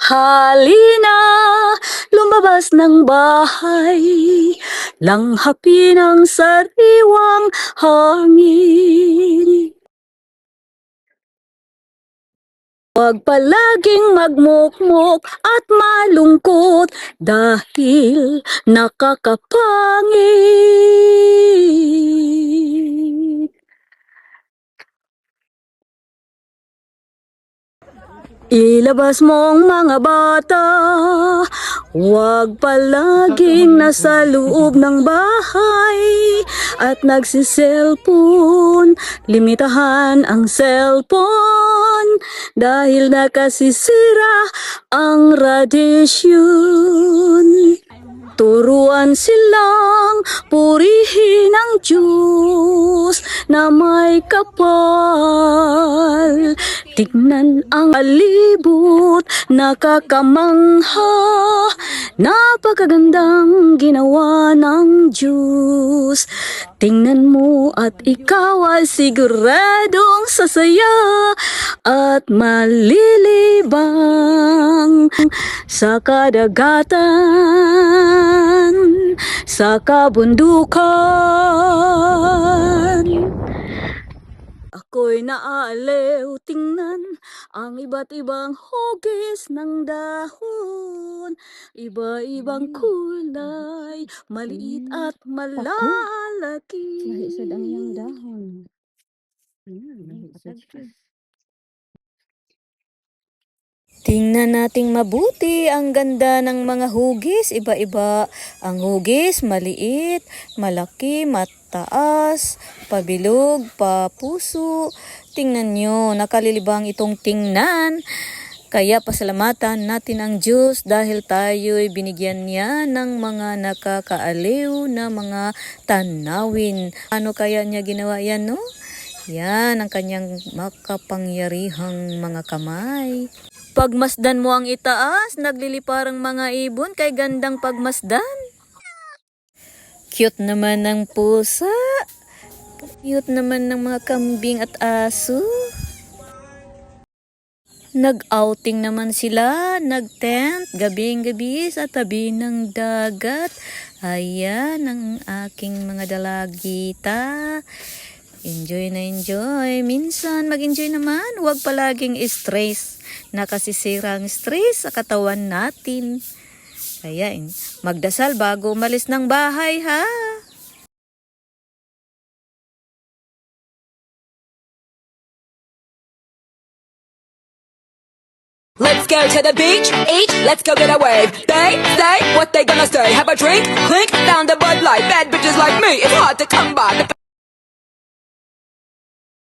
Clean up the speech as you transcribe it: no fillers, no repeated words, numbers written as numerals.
Halina, lumabas ng bahay, langhapin ang sariwang hangin. Huwag palaging magmukmok at malungkot dahil nakakapangit. Ilabas mo ang mga bata, huwag palaging nasa loob ng bahay at nagsiselfon. Limitahan ang cellphone dahil nakasisira ang radiation. Turuan silang purihin ang Diyos na may kapal. Tignan ang palibot, nakakamangha. Napakagandang ginawa ng Diyos. Tingnan mo at ikaw ay siguradong sasaya at malilibang sa kadagatan, sa kabundukan. Ako'y naaaliw tingnan ang iba't ibang hugis ng dahon, iba-ibang kulay, maliit at malalaki. Mahisod ang iyang dahon. Mahisod siya. Tingnan nating mabuti ang ganda ng mga hugis, iba-iba ang hugis, maliit, malaki, mataas, pabilog, papuso. Tingnan nyo, nakalilibang itong tingnan. Kaya pasalamatan natin ang Diyos dahil tayo'y binigyan niya ng mga nakakaaliw na mga tanawin. Ano kaya niya ginawa yan, no? Yan ang kanyang makapangyarihang mga kamay. Pagmasdan mo ang itaas, nagliliparang mga ibon kay gandang pagmasdan. Cute naman ng pusa. Cute naman ng mga kambing at aso. Nag-outing naman sila, nag-tent, gabing-gabi sa tabi ng dagat. Ayan ang aking mga dalagita. Enjoy na enjoy. Minsan mag-enjoy naman, huwag palaging stress. Nakasisira ang stress sa katawan natin. Kaya magdasal bago umalis ng bahay, ha? Let's go to the beach, eat, let's go get a wave. They say what they gonna say. Have a drink, clink, down the Bud Light. Bad bitches like me, it's hard to come by.